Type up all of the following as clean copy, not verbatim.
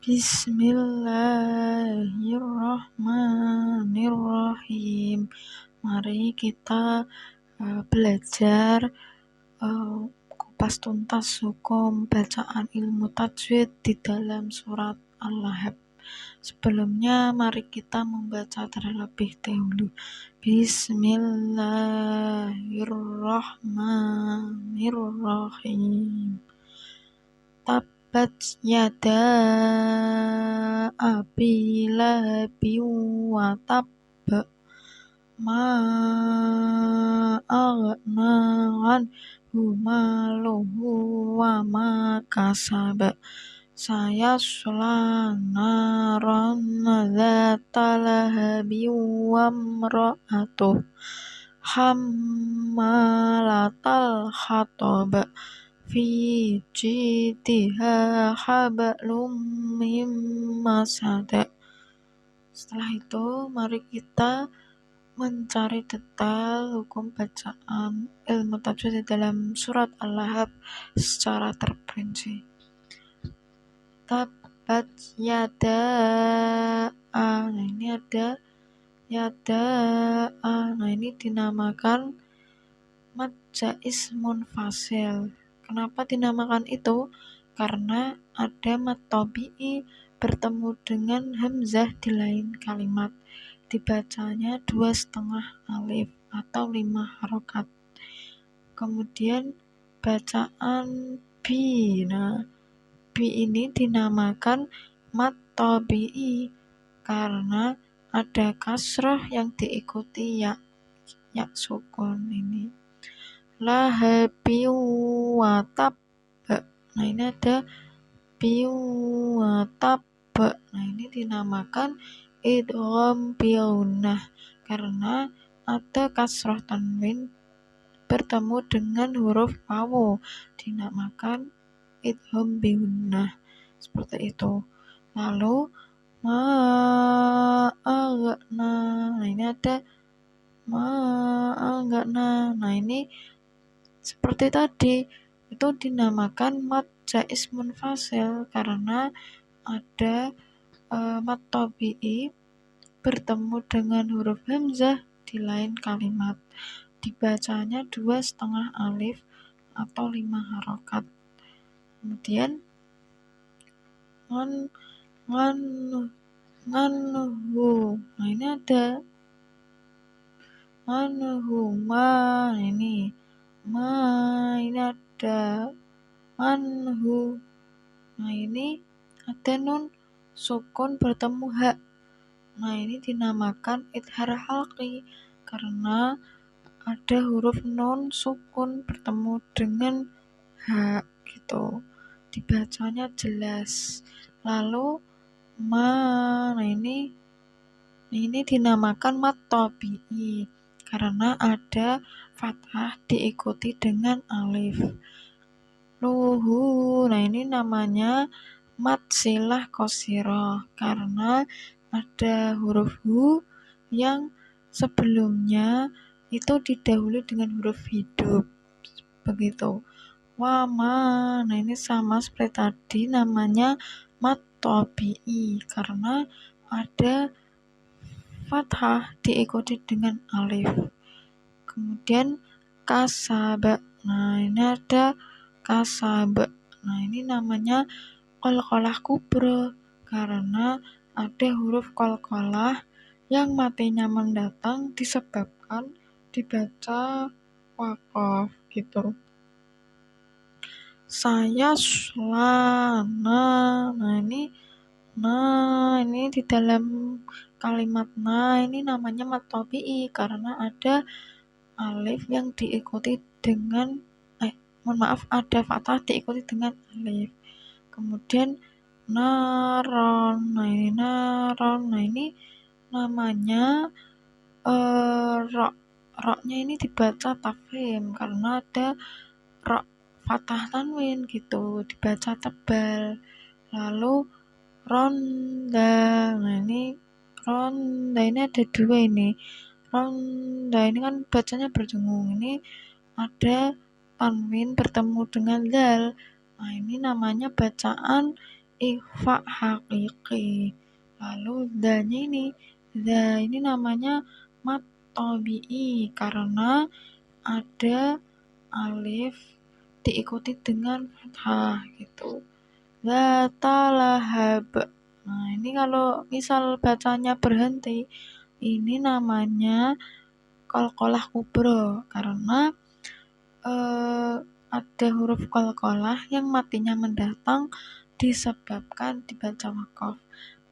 Bismillahirrahmanirrahim. Mari kita belajar kupas tuntas hukum bacaan ilmu tajwid di dalam surat Al-Lahab. Sebelumnya mari kita membaca terlebih dahulu. Bismillahirrahmanirrahim. Tabbat yada abi lahabin wa tab, ma aghna anhu maluhu wa ma kasab, sayasla naran dzata lahabin wa imra'atuhu hammalatal hatab fi jidha hablum mim masad. Setelah itu mari kita mencari detail hukum bacaan ilmu tajwid di dalam surat Al-Lahab secara terperinci. Tabbat yada nah ini ada yada nah ini dinamakan mad jaiz munfasil. Kenapa dinamakan itu? Karena ada mad tabi'i bertemu dengan hamzah di lain kalimat. Dibacanya 2,5 alif atau 5 harokat. Kemudian bacaan bi. Nah, bi ini dinamakan mad tabi'i karena ada kasroh yang diikuti ya sukun ini. Lahabi wa tab. Nah ini ada bi wa tab. Nah ini dinamakan idgham biunnah karena ada kasroh tanwin bertemu dengan huruf wawu, dinamakan idgham biunnah seperti itu. Lalu ma'aghna. Nah ini ada ma'aghna. Nah ini seperti tadi itu dinamakan mad jaiz munfasil karena ada mad tabi'i bertemu dengan huruf hamzah di lain kalimat. Dibacanya 2,5 alif atau 5 harokat. Kemudian nganhu. Nah ini ada nganhu ma. Ini ma. Ini ada nganhu. Nah ini ada nun sukun bertemu ha. Nah ini dinamakan idhar halqi karena ada huruf nun sukun bertemu dengan ha gitu. Dibacanya jelas. Lalu ma. Nah ini dinamakan mad tabi'i karena ada fathah diikuti dengan alif. Luhu. Nah ini namanya mad silah qasirah karena ada huruf hu yang sebelumnya itu didahului dengan huruf hidup. Begitu. Wama. Nah ini sama seperti tadi namanya mad tabi'i karena ada fathah diikuti dengan alif. Kemudian kasaba. Nah ini ada kasaba. Nah ini namanya qalqalah kubra karena ada huruf qalqalah yang matinya mendatang disebabkan dibaca waqaf gitu. Sayasla. Nah ini di dalam kalimat ini namanya mad tabi'i karena ada alif yang diikuti dengan ada fathah diikuti dengan alif. Kemudian naron. Nah ini naron. Nah ini namanya roknya ini dibaca tafkhim karena ada rok fathah tanwin gitu, dibaca tebal. Lalu ronda. Nah ini ronda ini ada 2 ini. Ronda ini kan bacanya berdengung. Ini ada tanwin bertemu dengan dal. Nah ini namanya bacaan ikhfa hakiki. Lalu ini namanya mat tabi'i karena ada alif diikuti dengan fathah gitu. Zata lahab. Nah, ini kalau misal bacanya berhenti, ini namanya qalqalah kubra karena ada huruf qalqalah yang matinya mendatang disebabkan dibaca waqaf.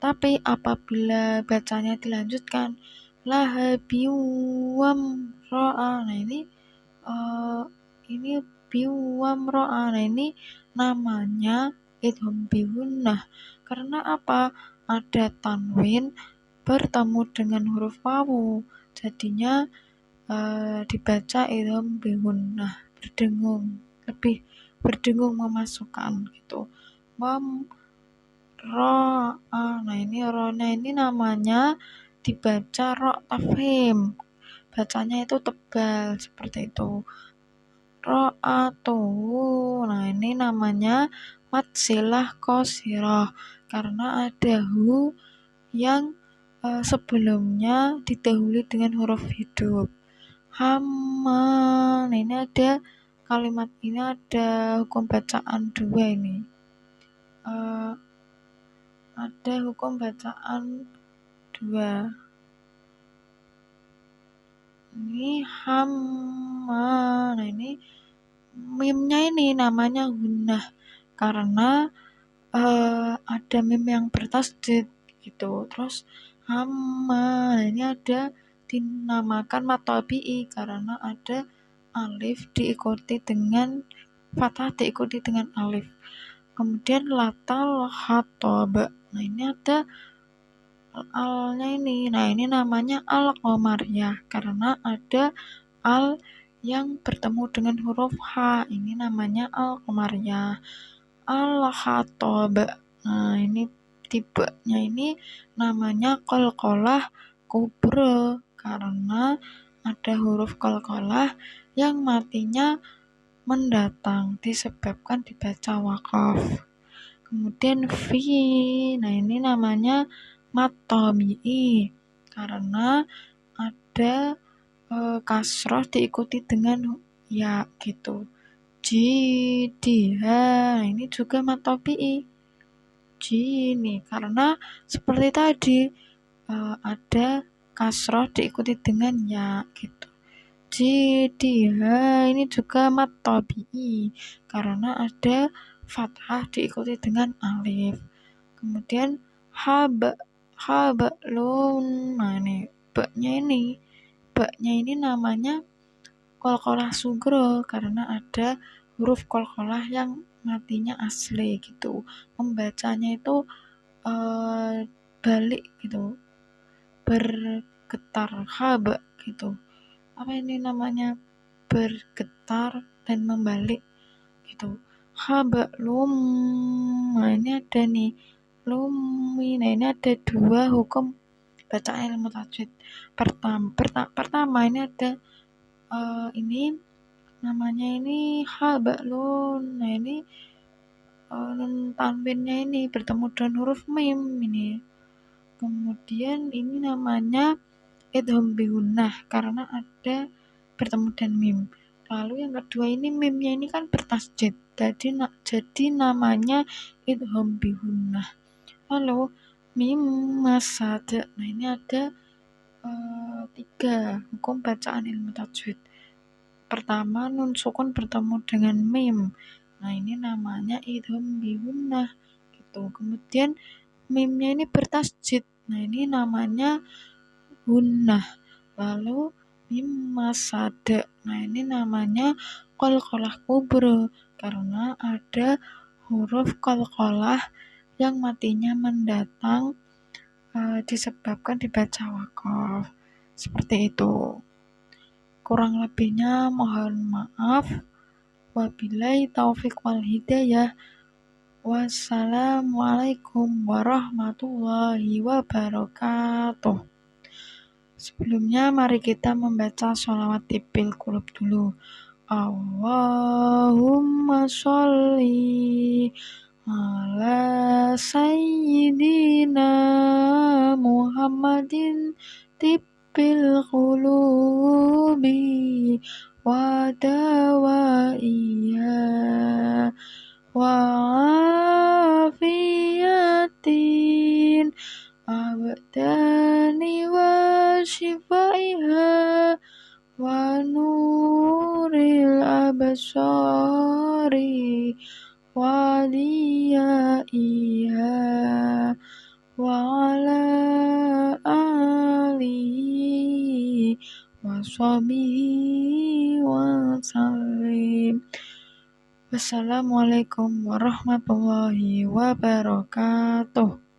Tapi apabila bacanya dilanjutkan lahabiwam ro'a. Nah, ini biwam ro'a. Nah, ini namanya idgham bihunnah. Karena apa? Ada tanwin bertemu dengan huruf wawu. Jadinya dibaca idgham bihunnah, berdengung, lebih berdengung memasukkan gitu. Wam ro'a. Nah, ini ro-nya ini namanya dibaca ro tafhim. Bacanya itu tebal seperti itu. Ro'atuhu. Nah, ini namanya mad silah qasirah karena ada hu yang sebelumnya didahului dengan huruf hidup. Hama. Nah, ini ada kalimat ini ada hukum bacaan dua ini. Ada hukum bacaan dua. Ini hama. Nah, ini mimnya ini namanya gunnah karena ada mim yang bertasdid gitu. Terus hama. Nah, ini ada dinamakan mat tabi'i karena ada alif diikuti dengan fathah diikuti dengan alif. Kemudian latal khatoba. Nah, ini ada alnya ini. Nah, ini namanya al-qamariyah karena ada al yang bertemu dengan huruf H. Ini namanya al-qamariyah. Al-khatoba. Nah, ini tibanya ini namanya qalqalah kubra karena ada huruf qalqalah yang matinya mendatang disebabkan dibaca waqaf. Kemudian fi. Nah, ini namanya mat tabi'i karena ada kasroh diikuti dengan ya gitu. Jidiha. Nah, ini juga mat tabi'i. Ini karena seperti tadi ada kasroh diikuti dengan ya gitu. Jidiha ini juga mat tabi'i karena ada fathah diikuti dengan alif. Kemudian hablum. Nah, ini baknya ini namanya qalqalah sugro karena ada huruf qalqalah yang matinya asli gitu. Membacanya itu balik gitu. Bergetar haba gitu. Apa ini namanya? Bergetar dan membalik gitu. Hablum. Nah, ini ada nih lumi. Nah, ini ada dua hukum bacaan ilmu tajwid. Pertama ini ada ini namanya ini hablun. Nah, ini nun tanwinnya ini bertemu dengan huruf mim ini. Kemudian ini namanya idgham bihunnah karena ada bertemu dengan mim. Lalu yang kedua ini mimnya ini kan bertasdid. Jadi namanya idgham bihunnah. Lalu mim masad. Nah, ini ada 3 hukum bacaan ilmu tajwid. Pertama, nun sukun bertemu dengan mim. Nah, ini namanya idgham bihunnah gitu. Kemudian mimnya ini bertasdid. Nah, ini namanya hunnah. Lalu mim masad. Nah, ini namanya qalqalah kubra karena ada huruf qalqalah yang matinya mendatang disebabkan dibaca waqaf. Seperti itu. Kurang lebihnya mohon maaf. Wabillahi taufiq wal hidayah. Wassalamualaikum warahmatullahi wabarakatuh. Sebelumnya mari kita membaca sholawat tipil qulub dulu. Allahumma sholli ala sayyidina Muhammadin tibbil qulubi wa dawaiha wa afiyatin abdani wa shifaiha wa nuril absari wa diyaiha wa ala alihi wa sahbihi wa sallim. Wassalamualaikum warahmatullahi wabarakatuh.